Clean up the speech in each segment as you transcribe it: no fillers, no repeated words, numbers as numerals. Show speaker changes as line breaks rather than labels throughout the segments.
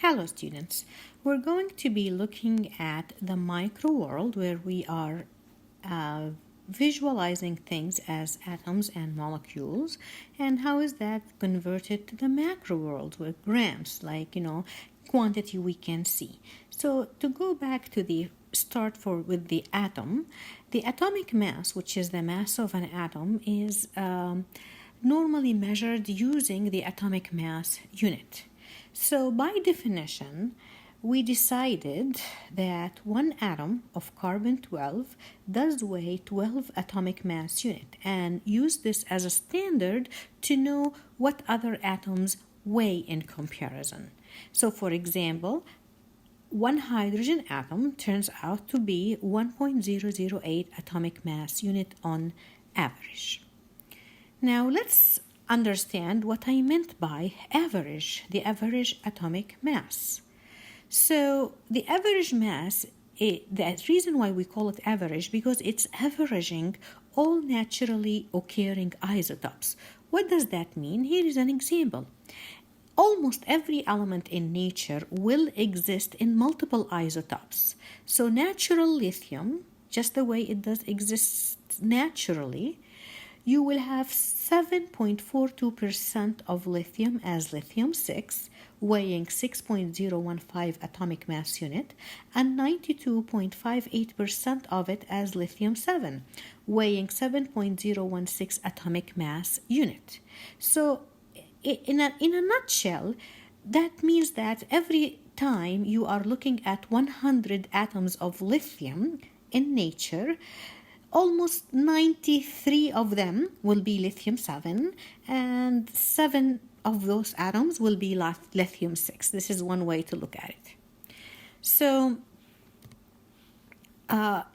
Hello students, we're going to be looking at the micro world where we are visualizing things as atoms and molecules, and how is that converted to the macro world with grams, like quantity we can see. So to go back to the start with the atom, the atomic mass, which is the mass of an atom, is normally measured using the atomic mass unit. So by definition, we decided that one atom of carbon-12 does weigh 12 atomic mass unit, and use this as a standard to know what other atoms weigh in comparison. So for example, one hydrogen atom turns out to be 1.008 atomic mass unit on average. Now let's understand what I meant by average, the average atomic mass. So the average mass, the reason why we call it average, because it's averaging all naturally occurring isotopes. What does that mean? Here is an example. Almost every element in nature will exist in multiple isotopes. So natural lithium, just the way it does exist naturally, you will have 7.42% of lithium as lithium-6, weighing 6.015 atomic mass unit, and 92.58% of it as lithium-7, weighing 7.016 atomic mass unit. So in a nutshell, that means that every time you are looking at 100 atoms of lithium in nature, almost 93 of them will be lithium-7, and 7 of those atoms will be lithium-6. This is one way to look at it. So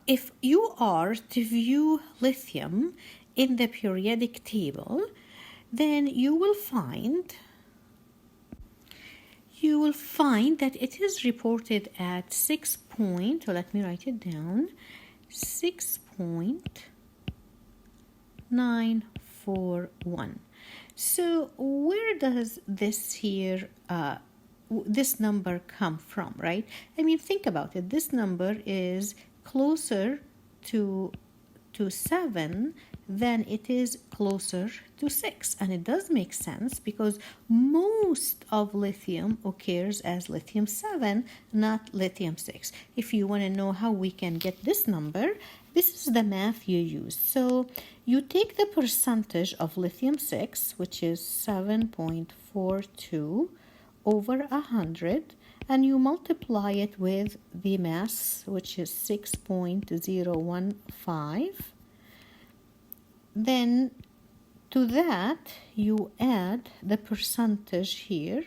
if you are to view lithium in the periodic table, then you will find that it is reported at let me write it down, 6.941. So where does this number come from, right? I mean, think about it. This number is closer to 7 than it is closer to 6. And it does make sense because most of lithium occurs as lithium-7, not lithium-6. If you want to know how we can get this number, this is the math you use. So you take the percentage of lithium-6, which is 7.42 over 100, and you multiply it with the mass, which is 6.015. Then to that you add the percentage here,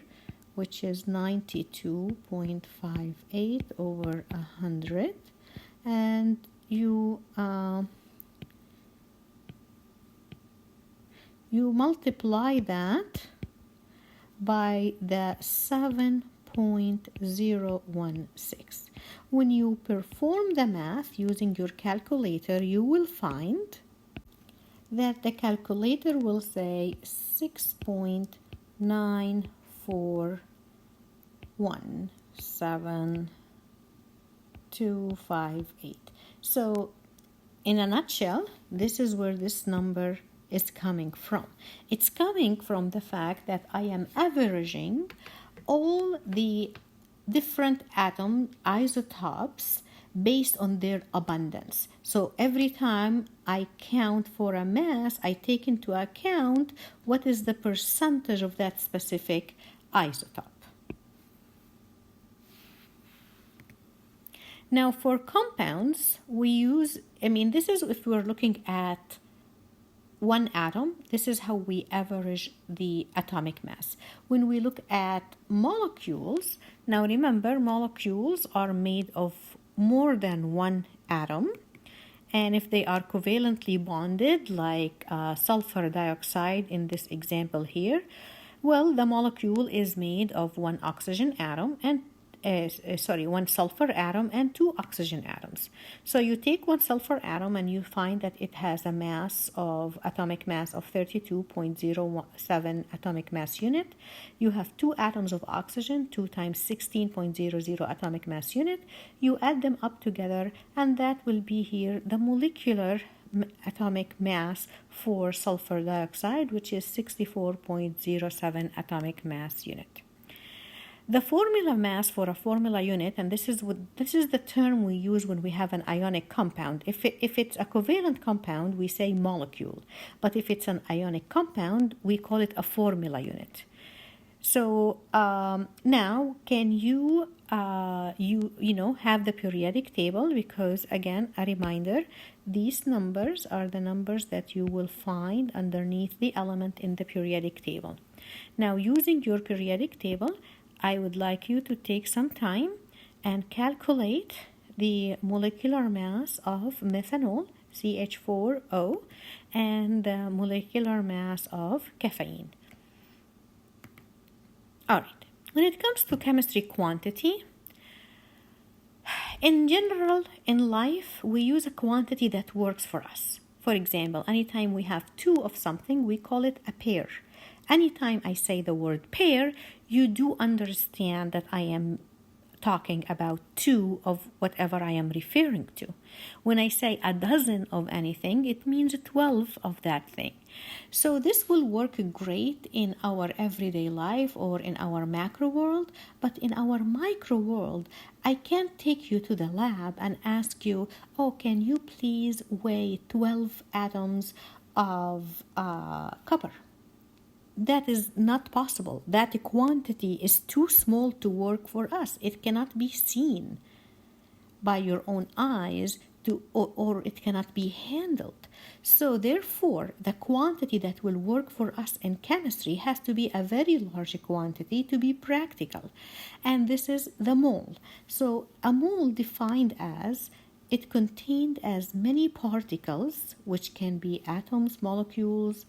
which is 92.58 over 100, and you multiply that by the 7.016. When you perform the math using your calculator, you will find that the calculator will say 6.9417258. So in a nutshell, this is where this number is coming from. It's coming from the fact that I am averaging all the different atom isotopes based on their abundance. So every time I count for a mass, I take into account what is the percentage of that specific isotope. Now for compounds, this is if we're looking at one atom, this is how we average the atomic mass. When we look at molecules, now remember, molecules are made of more than one atom, and if they are covalently bonded, like sulfur dioxide in this example here, well, the molecule is made of one oxygen atom, and one sulfur atom and 2 oxygen atoms. So you take one sulfur atom and you find that it has a atomic mass of 32.07 atomic mass unit. You have 2 atoms of oxygen, 2 times 16.00 atomic mass unit. You add them up together, and that will be here the molecular atomic mass for sulfur dioxide, which is 64.07 atomic mass unit. The formula mass for a formula unit, and this is the term we use when we have an ionic compound. If it's a covalent compound, we say molecule, but if it's an ionic compound, we call it a formula unit. So now, can you have the periodic table? Because again, a reminder, these numbers are the numbers that you will find underneath the element in the periodic table. Now, using your periodic table, I would like you to take some time and calculate the molecular mass of methanol, CH4O, and the molecular mass of caffeine. All right. When it comes to chemistry quantity, in general, in life, we use a quantity that works for us. For example, anytime we have 2 of something, we call it a pair. Anytime I say the word pair, you do understand that I am talking about 2 of whatever I am referring to. When I say a dozen of anything, it means 12 of that thing. So this will work great in our everyday life or in our macro world, but in our micro world, I can't take you to the lab and ask you, oh, can you please weigh 12 atoms of copper? That is not possible. That quantity is too small to work for us. It cannot be seen by your own eyes or it cannot be handled. So therefore, the quantity that will work for us in chemistry has to be a very large quantity to be practical. And this is the mole. So a mole defined as it contained as many particles, which can be atoms, molecules,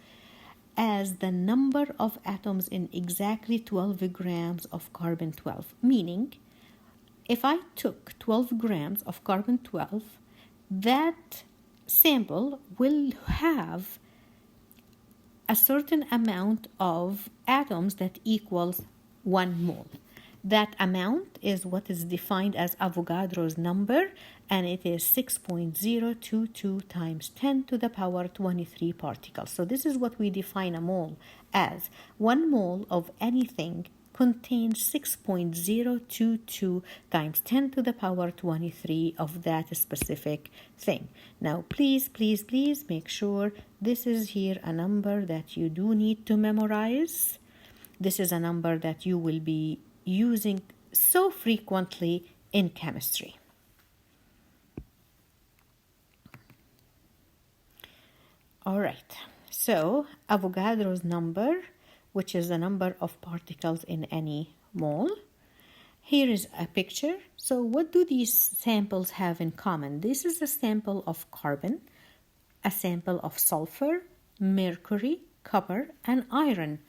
as the number of atoms in exactly 12 grams of carbon-12. Meaning, if I took 12 grams of carbon-12, that sample will have a certain amount of atoms that equals 1 mole. That amount is what is defined as Avogadro's number, and it is 6.022 times 10 to the power 23 particles. So this is what we define a mole as. 1 mole of anything contains 6.022 times 10 to the power 23 of that specific thing. Now, please make sure this is here a number that you do need to memorize. This is a number that you will be using so frequently in chemistry. All right, so Avogadro's number, which is the number of particles in any mole. Here is a picture. So what do these samples have in common? This is a sample of carbon, a sample of sulfur, mercury, copper, and iron.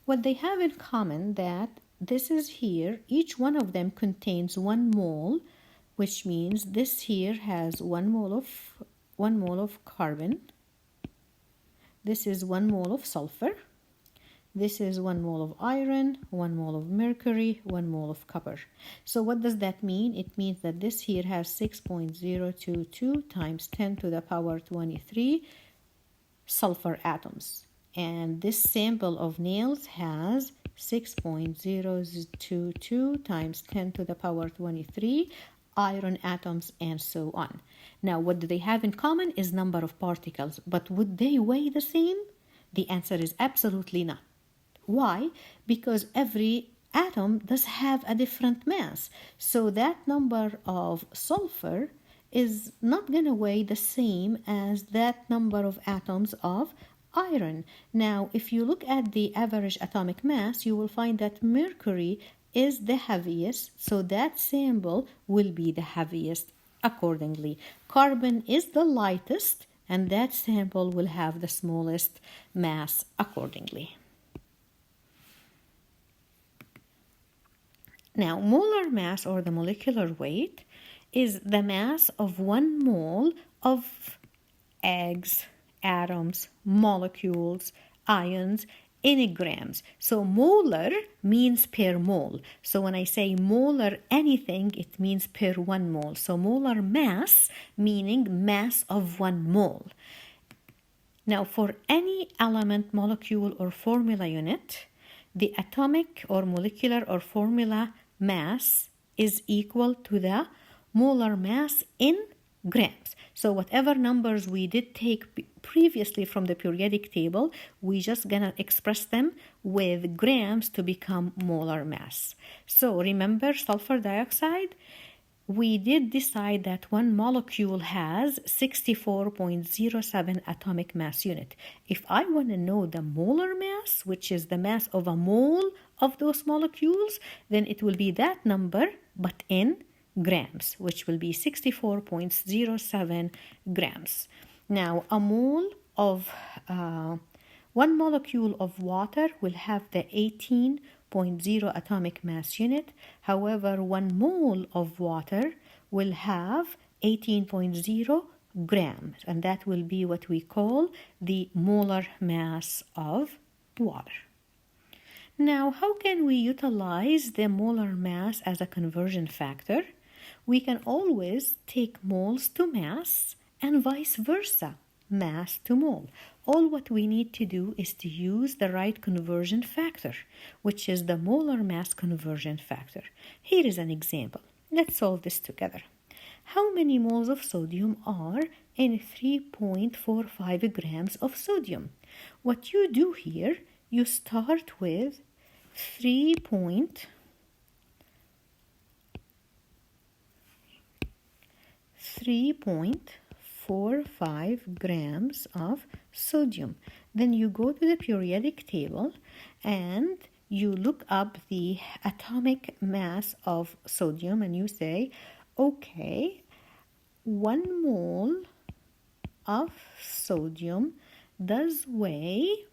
What they have in common that this is here, each one of them contains 1 mole, which means this here has 1 mole of carbon. This is 1 mole of sulfur. This is 1 mole of iron, 1 mole of mercury, 1 mole of copper. So what does that mean? It means that this here has 6.022 times 10 to the power 23 sulfur atoms. And this sample of nails has 6.022 times 10 to the power 23 iron atoms, and so on. Now, what do they have in common is number of particles, but would they weigh the same? The answer is absolutely not. Why? Because every atom does have a different mass. So that number of sulfur is not going to weigh the same as that number of atoms of iron. Now, if you look at the average atomic mass, you will find that mercury is the heaviest, so that sample will be the heaviest accordingly. Carbon is the lightest, and that sample will have the smallest mass accordingly. Now, molar mass or the molecular weight is the mass of 1 mole of eggs, atoms, molecules, ions in grams. So molar means per mole. So when I say molar anything, it means per 1 mole. So molar mass meaning mass of 1 mole. Now for any element, molecule, or formula unit, the atomic or molecular or formula mass is equal to the molar mass in grams. So whatever numbers we did take previously from the periodic table, we just gonna express them with grams to become molar mass. So remember sulfur dioxide? We did decide that one molecule has 64.07 atomic mass unit. If I want to know the molar mass, which is the mass of a mole of those molecules, then it will be that number, but in grams, which will be 64.07 grams. Now, a mole of one molecule of water will have the 18.0 atomic mass unit. However, 1 mole of water will have 18.0 grams, and that will be what we call the molar mass of water. Now, how can we utilize the molar mass as a conversion factor? We can always take moles to mass and vice versa, mass to mole. All what we need to do is to use the right conversion factor, which is the molar mass conversion factor. Here is an example. Let's solve this together. How many moles of sodium are in 3.45 grams of sodium? What you do here, you start with 3.45 grams of sodium. Then you go to the periodic table and you look up the atomic mass of sodium and you say, okay, 1 mole of sodium does weigh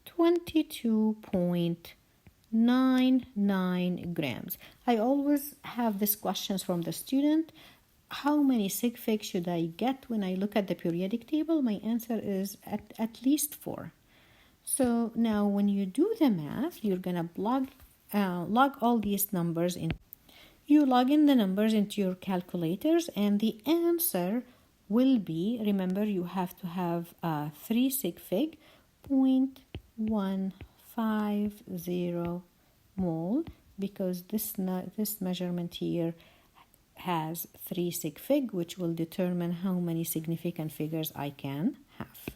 22.99 grams. I always have these questions from the student. How many sig figs should I get when I look at the periodic table? My answer is at least 4. So now when you do the math, you're going to log all these numbers in. You log in the numbers into your calculators and the answer will be, remember you have to have 3 sig fig, 0.150 mole, because this measurement here has 3 sig fig, which will determine how many significant figures I can have.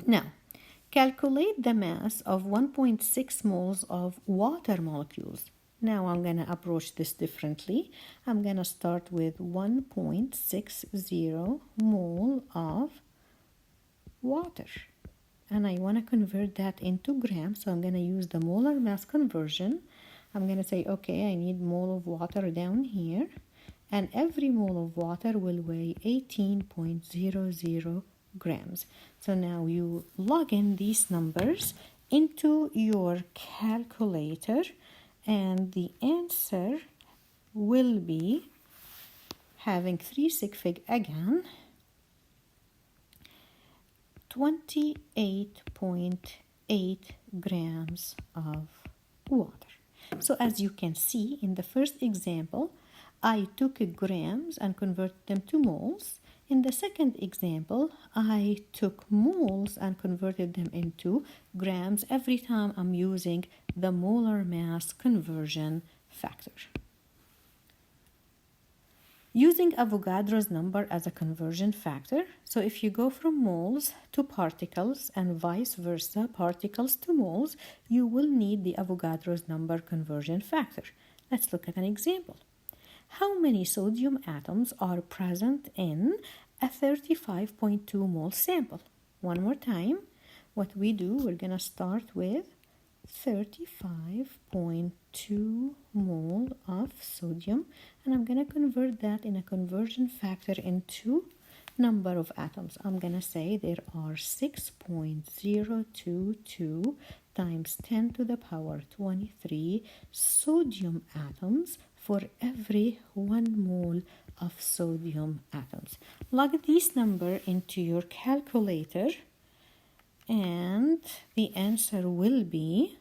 Now, calculate the mass of 1.6 moles of water molecules. Now I'm going to approach this differently. I'm going to start with 1.60 mole of water. And I want to convert that into grams. So I'm going to use the molar mass conversion. I'm going to say, okay, I need mole of water down here. And every mole of water will weigh 18.00 grams. So now you log in these numbers into your calculator. And the answer will be, having 3 sig fig again, 28.8 grams of water. So as you can see in the first example, I took grams and converted them to moles. In the second example, I took moles and converted them into grams every time I'm using the molar mass conversion factor. Using Avogadro's number as a conversion factor, so if you go from moles to particles and vice versa, particles to moles, you will need the Avogadro's number conversion factor. Let's look at an example. How many sodium atoms are present in a 35.2 mole sample? One more time. What we do, we're going to start with 35.2 mole of sodium, and I'm going to convert that in a conversion factor into number of atoms. I'm going to say there are 6.022 times 10 to the power 23 sodium atoms for every 1 mole of sodium atoms. Plug this number into your calculator and the answer will be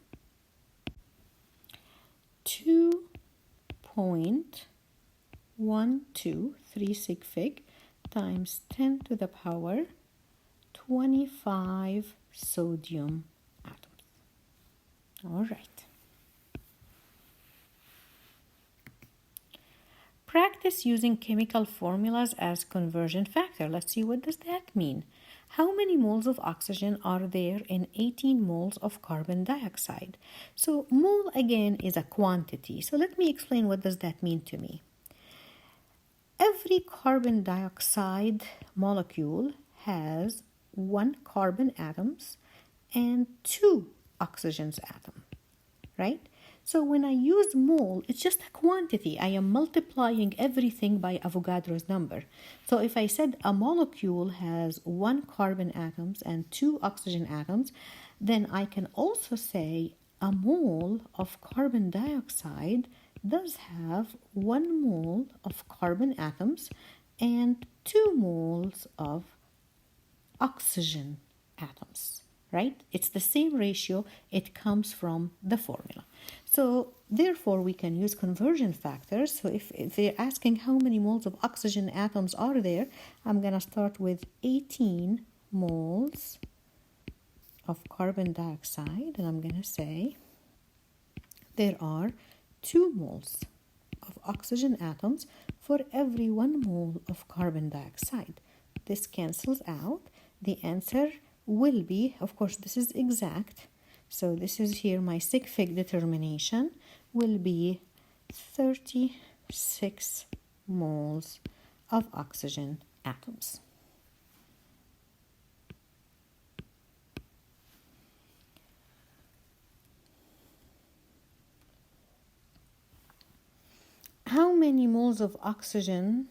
2.1236 fig times 10 to the power 25 sodium atoms. All right. Practice using chemical formulas as conversion factor. Let's see, what does that mean? How many moles of oxygen are there in 18 moles of carbon dioxide? So mole again is a quantity. So let me explain what does that mean to me. Every carbon dioxide molecule has 1 carbon atoms and 2 oxygen atoms, right? So when I use mole, it's just a quantity. I am multiplying everything by Avogadro's number. So if I said a molecule has 1 carbon atoms and 2 oxygen atoms, then I can also say a mole of carbon dioxide does have 1 mole of carbon atoms and 2 moles of oxygen atoms, right? It's the same ratio. It comes from the formula. So therefore, we can use conversion factors. So if they're asking how many moles of oxygen atoms are there, I'm going to start with 18 moles of carbon dioxide, and I'm going to say there are 2 moles of oxygen atoms for every 1 mole of carbon dioxide. This cancels out. The answer will be, of course, this is exact. So this is here my sig fig determination will be 36 moles of oxygen atoms. How many moles of oxygen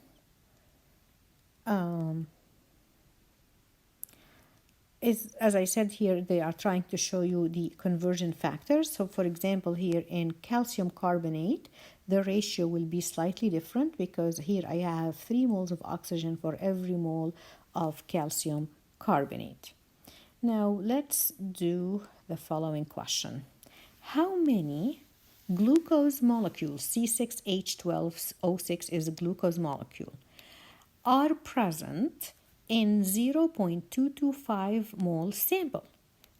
as I said here, they are trying to show you the conversion factors. So for example, here in calcium carbonate, the ratio will be slightly different because here I have 3 moles of oxygen for every mole of calcium carbonate. Now let's do the following question. How many glucose molecules, C6H12O6 is a glucose molecule, are present in 0.225 mole sample?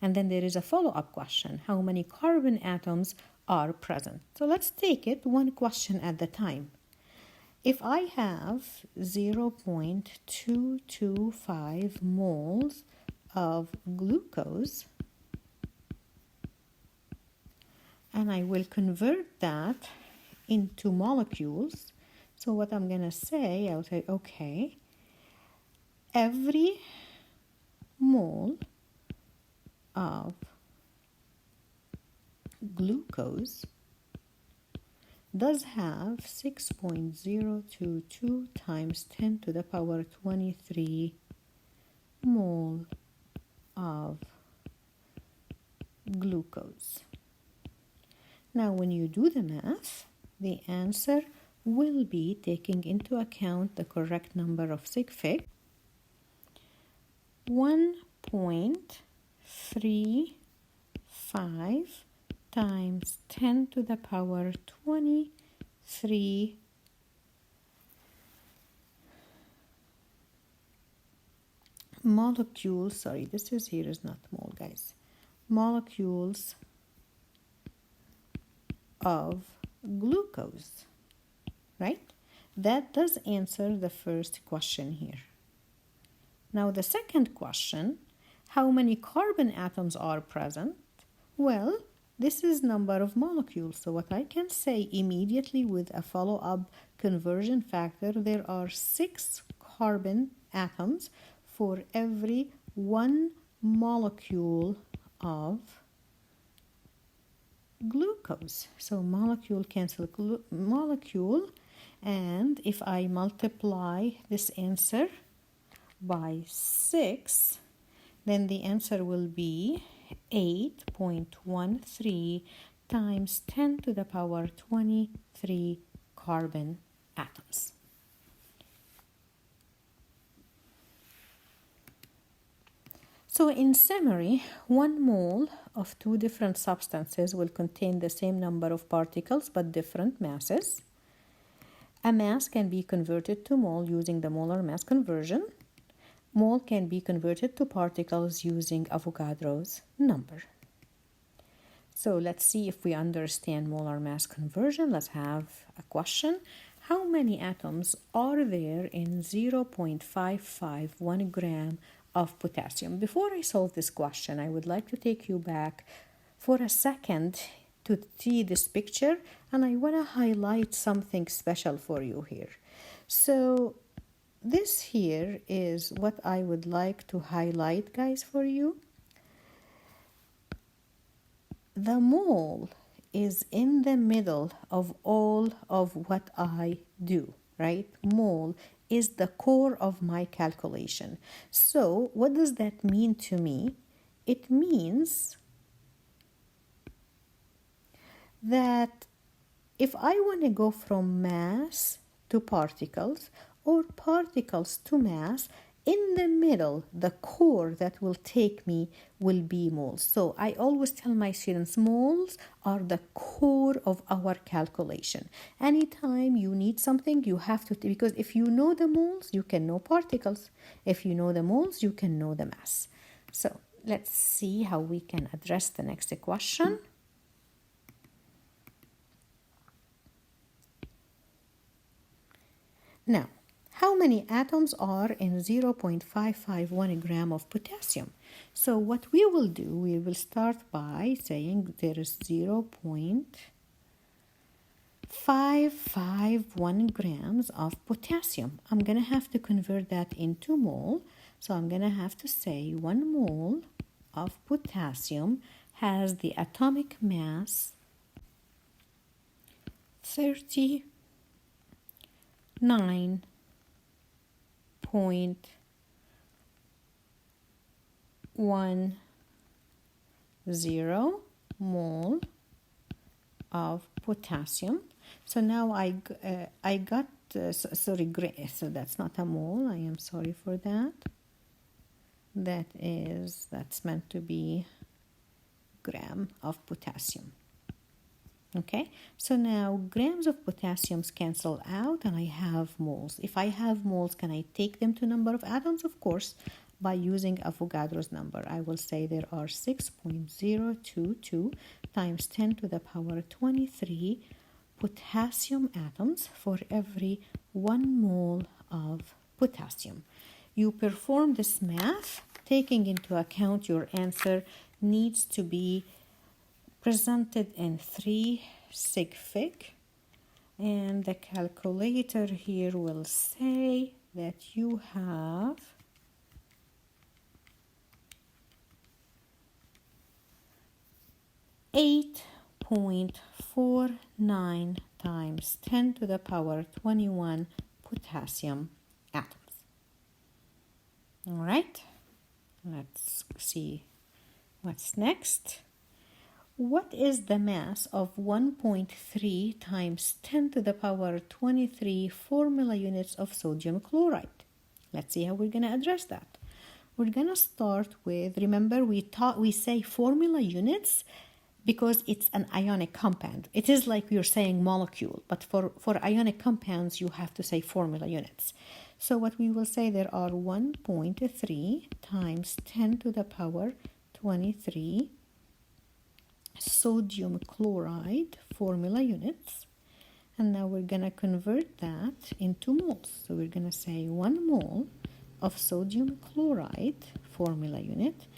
And then there is a follow-up question. How many carbon atoms are present? So let's take it one question at a time. If I have 0.225 moles of glucose, and I will convert that into molecules, so what I'm going to say, I'll say, okay, every mole of glucose does have 6.022 times 10 to the power 23 mole of glucose. Now when you do the math, the answer will be taking into account the correct number of sig fig, 1.35 times 10 to the power 23 molecules, sorry, this is here is not mole, guys, molecules of glucose, right? That does answer the first question here. Now the second question, how many carbon atoms are present? Well, this is number of molecules. So what I can say immediately with a follow-up conversion factor, there are 6 carbon atoms for every 1 molecule of glucose. So molecule cancel molecule, and if I multiply this answer by 6, then the answer will be 8.13 times 10 to the power 23 carbon atoms. So in summary, 1 mole of two different substances will contain the same number of particles but different masses. A mass can be converted to mole using the molar mass conversion. Mole can be converted to particles using Avogadro's number. So let's see if we understand molar mass conversion. Let's have a question. How many atoms are there in 0.551 gram of potassium? Before I solve this question, I would like to take you back for a second to see this picture, and I want to highlight something special for you here. So this here is what I would like to highlight, guys, for you. The mole is in the middle of all of what I do, right? Mole is the core of my calculation. So what does that mean to me? It means that if I want to go from mass to particles or particles to mass, in the middle, the core that will take me will be moles. So I always tell my students, moles are the core of our calculation. Anytime you need something, you have to, because if you know the moles, you can know particles. If you know the moles, you can know the mass. So let's see how we can address the next question. Now, how many atoms are in 0.551 gram of potassium? So what we will do, we will start by saying there is 0.551 grams of potassium. I'm going to have to convert that into mole. So I'm going to have to say 1 mole of potassium has the atomic mass 39.10 mole of potassium. So now I got, so that's not a mole. I am sorry for that. That's meant to be gram of potassium. Okay, so now grams of potassium cancel out and I have moles. If I have moles, can I take them to number of atoms? Of course, by using Avogadro's number. I will say there are 6.022 times 10 to the power 23 potassium atoms for every 1 mole of potassium. You perform this math, taking into account your answer needs to be presented in 3 sig fig, and the calculator here will say that you have 8.49 times 10 to the power 21 potassium atoms. All right, let's see what's next. What is the mass of 1.3 times 10 to the power 23 formula units of sodium chloride? Let's see how we're going to address that. We're going to start with, remember we say formula units because it's an ionic compound. It is like you're saying molecule, but for ionic compounds you have to say formula units. So what we will say, there are 1.3 times 10 to the power 23 sodium chloride formula units, and now we're going to convert that into moles. So we're going to say 1 mole of sodium chloride formula unit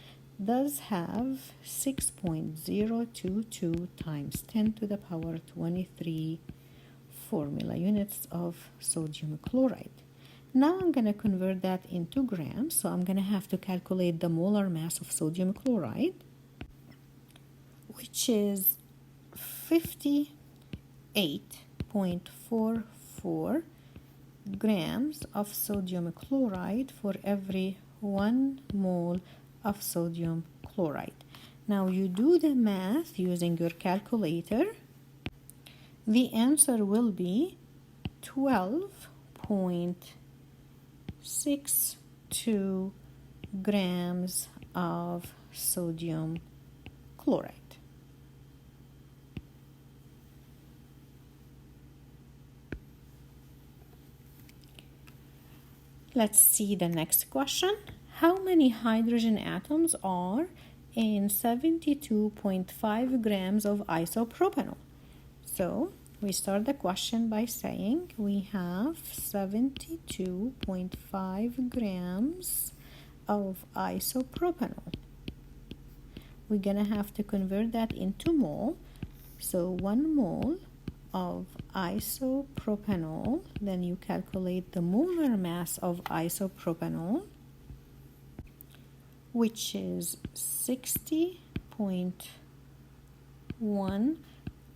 does have 6.022 times 10 to the power 23 formula units of sodium chloride. Now I'm going to convert that into grams, so I'm going to have to calculate the molar mass of sodium chloride, which is 58.44 grams of sodium chloride for every 1 mole of sodium chloride. Now you do the math using your calculator. The answer will be 12.62 grams of sodium chloride. Let's see the next question. How many hydrogen atoms are in 72.5 grams of isopropanol? So we start the question by saying we have 72.5 grams of isopropanol. We're gonna have to convert that into mole. So 1 mole of isopropanol, then you calculate the molar mass of isopropanol, which is 60.1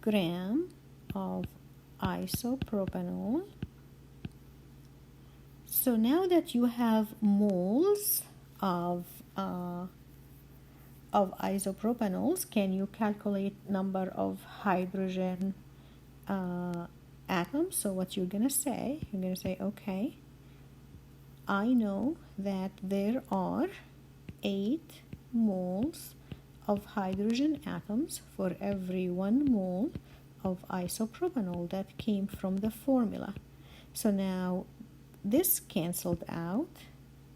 gram of isopropanol. So now that you have moles of isopropanols, can you calculate number of hydrogen atoms? So what you're gonna say, okay, I know that there are 8 moles of hydrogen atoms for every 1 mole of isopropanol. That came from the formula. So now this canceled out.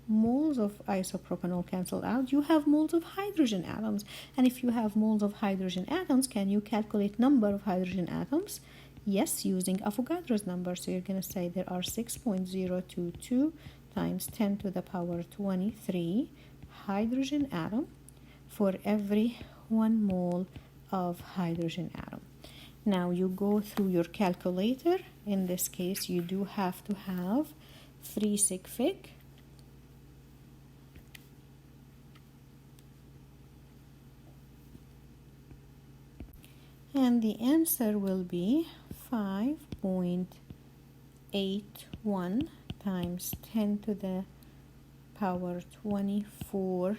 Moles of isopropanol cancel out. You have moles of hydrogen atoms. And if you have moles of hydrogen atoms, can you calculate number of hydrogen atoms? Yes, using Avogadro's number. So you're going to say there are 6.022 times 10 to the power 23 hydrogen atom for every 1 mole of hydrogen atom. Now you go through your calculator. In this case, you do have to have 3 sig fig. And the answer will be 5.81 times 10 to the power 24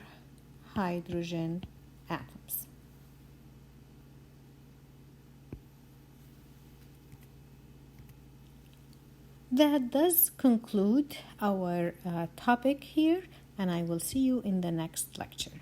hydrogen atoms. That does conclude our topic here, and I will see you in the next lecture.